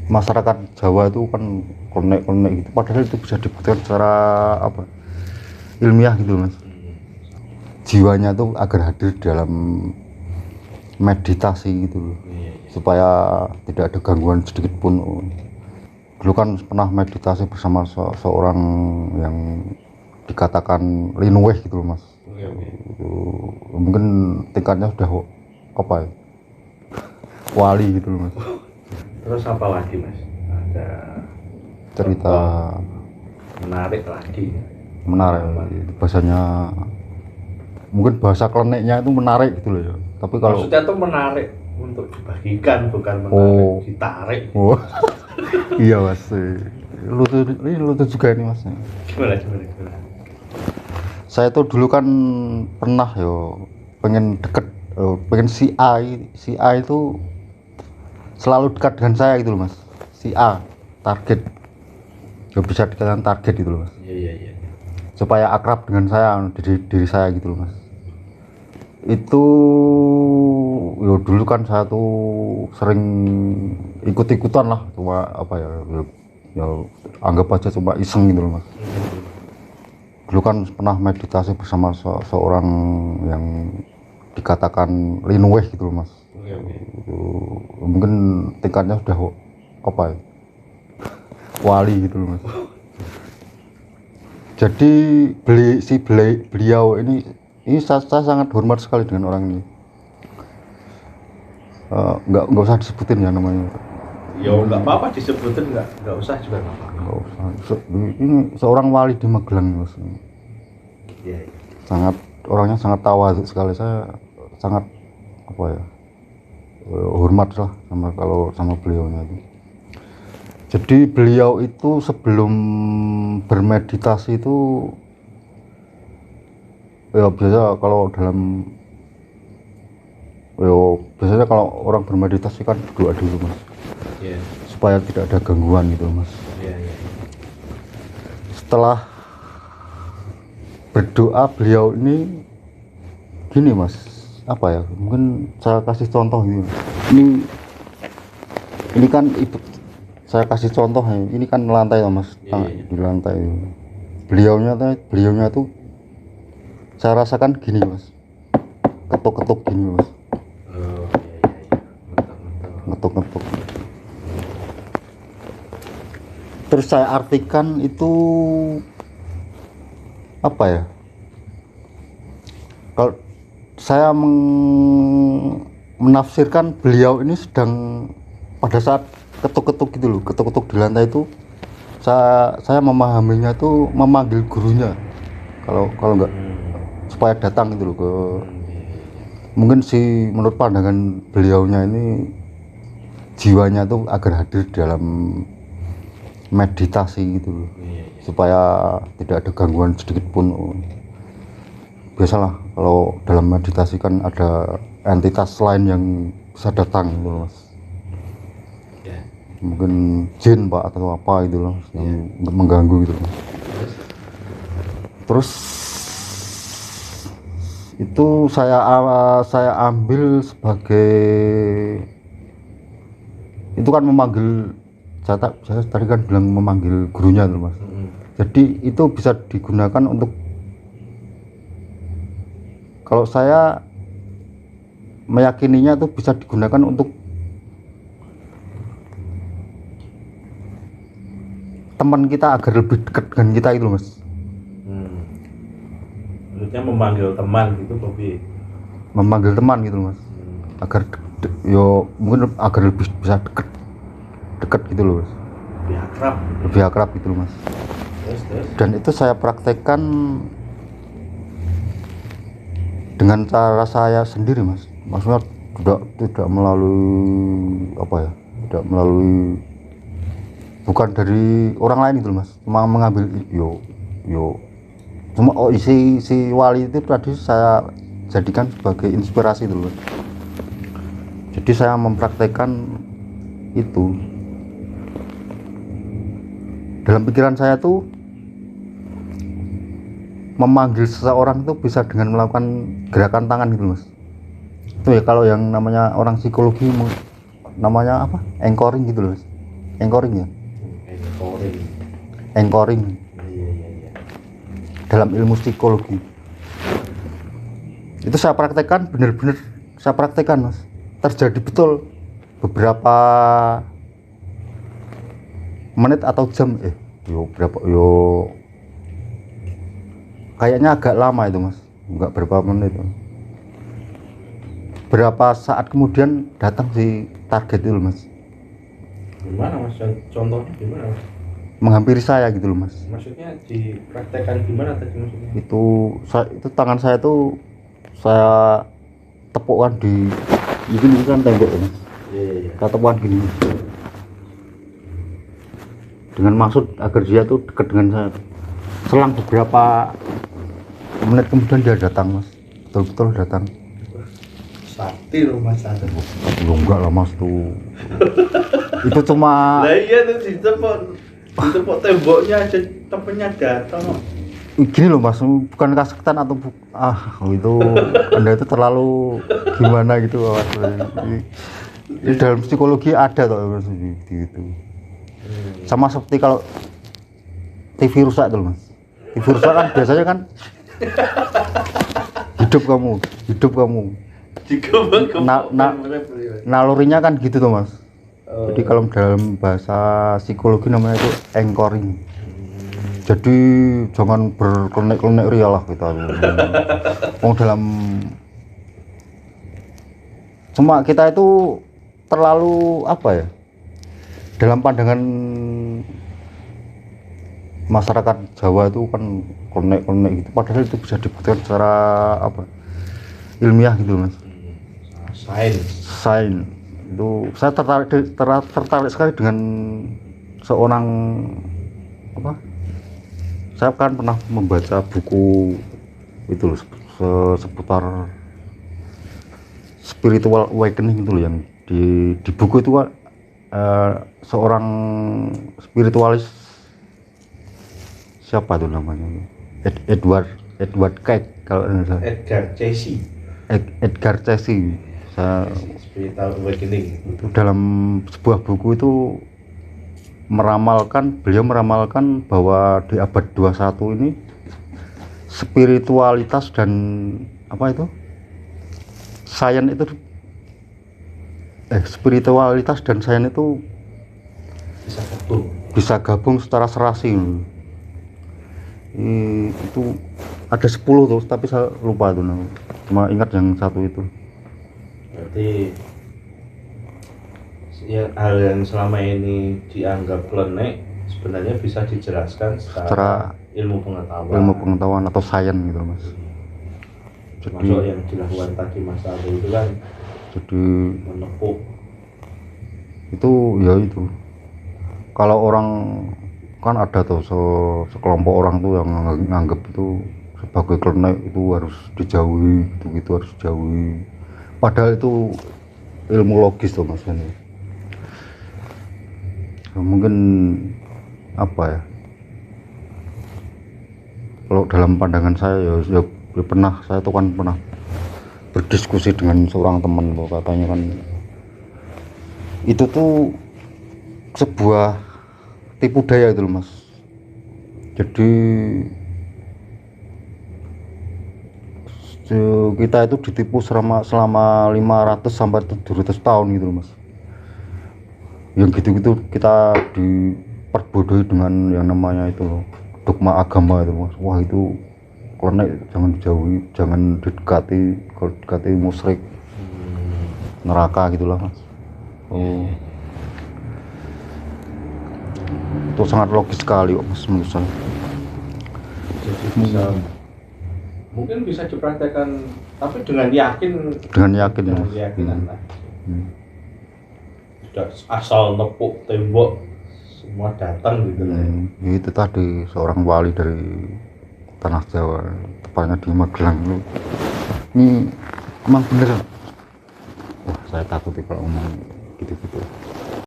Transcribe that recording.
masyarakat Jawa itu kan klenek-klenek gitu, padahal itu bisa dibuktikan secara apa ilmiah gitu mas. Jiwanya tuh agar hadir dalam meditasi gitu loh, supaya tidak ada gangguan sedikit pun. Dulu kan pernah meditasi bersama seorang yang dikatakan linuweh gitu loh mas. Mungkin tingkatnya sudah apa ya, wali gitu loh mas. Terus apa lagi mas? Ada Cerita menarik lagi. menarik bahasanya, mungkin bahasa kleneknya itu menarik gitu loh ya. Tapi kalau maksudnya tuh menarik untuk dibagikan, bukan menarik ditarik. Oh. Iya mas, lutut juga ini mas. Gimana? Saya tuh dulu kan pernah yo pengen deket, pengen si A itu selalu dekat dengan saya gitu loh mas. Si A target, ya bisa dikatakan target gitu loh mas. Iya. Supaya akrab dengan saya, diri saya gitu loh mas. Itu yo dulu kan saya tuh sering ikut-ikutan lah, cuma apa ya, ya anggap aja cuma iseng gitu loh mas. Dulu kan pernah meditasi bersama seorang yang dikatakan linuweh gitu loh mas. Mungkin tingkatnya sudah apa ya, wali gitu loh mas. Jadi beliau ini saya sangat hormat sekali dengan orang ini. Nggak usah disebutin ya namanya. Ya nggak apa-apa disebutin, nggak usah juga nggak apa-apa. Nggak usah. Ini seorang wali di Magelang mas. Iya. Orangnya sangat tawadhu sekali. Saya sangat apa ya, hormat lah sama beliaunya itu. Jadi beliau itu sebelum bermeditasi itu ya biasanya kalau orang bermeditasi kan berdoa dulu mas. Yeah. Supaya tidak ada gangguan gitu mas. Yeah. Setelah berdoa beliau ini gini mas, apa ya, mungkin saya kasih contoh gitu. Ini kan saya kasih contoh ya, ini kan lantai ya mas. Di lantai beliaunya tuh saya rasakan gini mas, ketuk gini mas. Ngetuk. Terus saya artikan itu apa ya, kalau saya menafsirkan beliau ini sedang pada saat ketuk gitu loh, ketuk di lantai itu saya memahaminya tuh memanggil gurunya, kalau enggak supaya datang gitu loh ke, mungkin menurut pandangan beliaunya ini jiwanya tuh agar hadir dalam meditasi gitu loh, supaya tidak ada gangguan sedikit pun. Biasalah kalau dalam meditasi kan ada entitas lain yang bisa datang gitu loh mas. Mungkin jin pak atau apa gitu loh, yang mengganggu gitu loh. Terus itu saya ambil sebagai, itu kan memanggil, saya tadi kan bilang memanggil gurunya tuh mas. Jadi itu bisa digunakan untuk, kalau saya meyakininya itu bisa digunakan untuk teman kita agar lebih dekat dengan kita itu mas. Maksudnya memanggil teman gitu, Bobi? Memanggil teman gitu mas, agar mungkin agar lebih bisa dekat gitu loh mas. Lebih akrab gitu loh mas. Terus. Dan itu saya praktekkan dengan cara saya sendiri mas, maksudnya tidak melalui apa ya, tidak melalui, bukan dari orang lain gitu mas, cuma mengambil cuma si wali itu tadi saya jadikan sebagai inspirasi dulu. Jadi saya mempraktekkan itu dalam pikiran saya tuh, memanggil seseorang itu bisa dengan melakukan gerakan tangan gitu mas. Itu ya kalau yang namanya orang psikologi namanya apa, anchoring gitu loh mas. Anchoring ya, Anchoring. anchoring Iya. dalam ilmu psikologi. Itu saya praktekkan, bener-bener saya praktekkan mas, terjadi betul beberapa menit atau jam kayaknya agak lama itu mas, enggak berapa menit, berapa saat kemudian datang si target itu mas, Gimana mas? Contohnya gimana mas? menghampiri saya gitu loh mas. Maksudnya dipraktekkan gimana tadi maksudnya? Itu tangan saya tuh saya tepukkan di ini kan tembok ya mas, Iya. saya tepukkan gini dengan maksud agar dia tuh dekat dengan saya. Selang beberapa menit kemudian dia datang mas, betul-betul datang. Sakti loh mas ada. Ya enggak lah mas tuh itu cuma Lah iya tuh ditepuk temboknya aja temennya datang. gini loh mas, bukan kasetan atau itu anda itu terlalu gimana gitu mas. Di dalam psikologi ada toh mas gitu. Sama seperti kalau TV rusak tuh mas, TV rusak kan biasanya kan hidup kamu nalurinya kan gitu tuh mas. Jadi kalau dalam bahasa psikologi namanya itu anchoring. Jadi jangan berkelenek-kelenek ria lah kita. Cuma kita itu terlalu apa ya, dalam pandangan masyarakat Jawa itu kan kelenek-kelenek gitu, padahal itu bisa dibuktikan secara ilmiah gitu mas. Sains itu saya tertarik sekali dengan seorang saya kan pernah membaca buku itu loh, seputar spiritual awakening itu loh, yang di buku itu seorang spiritualis, siapa tuh namanya, Edward Cayce kalau tidak salah. Edgar Cayce. Spiritual awakening Itu dalam sebuah buku itu beliau meramalkan bahwa di abad 21 ini spiritualitas dan sains itu bisa gabung secara serasi. Itu ada 10 tuh, tapi saya lupa tuh namanya. Cuma ingat yang satu itu. Berarti ya, hal yang selama ini dianggap klenek sebenarnya bisa dijelaskan secara ilmu pengetahuan atau sains gitu mas. Jadi yang dilakukan tadi Mas Arul itu kan jadi menepuk itu ya itu, kalau orang kan ada tuh sekelompok orang tuh yang nganggap itu sebagai klenek itu harus dijauhi, gitu harus dijauhi, padahal itu ilmu logis tuh mas ini. Mungkin kalau dalam pandangan saya ya saya tuh kan pernah berdiskusi dengan seorang teman tuh, katanya kan itu tuh sebuah tipu daya itu loh mas. Jadi kita itu ditipu selama 500 sampai 700 tahun gitu loh mas. Yang gitu-gitu kita diperbodohi dengan yang namanya itu loh, dogma agama itu mas. Wah itu klenek, jangan dijauhi, jangan didekati, kalau didekati musyrik, neraka gitulah mas. Itu sangat logis sekali kok mas menurut saya. Jadi mungkin bisa dipraktekkan, tapi dengan yakin lah. Tidak asal nepuk tembok semua datang gitu lah. Itu tadi seorang wali dari tanah Jawa, tepatnya di Magelang. Ini emang bener. Wah saya takut kalau ngomong gitu-gitu.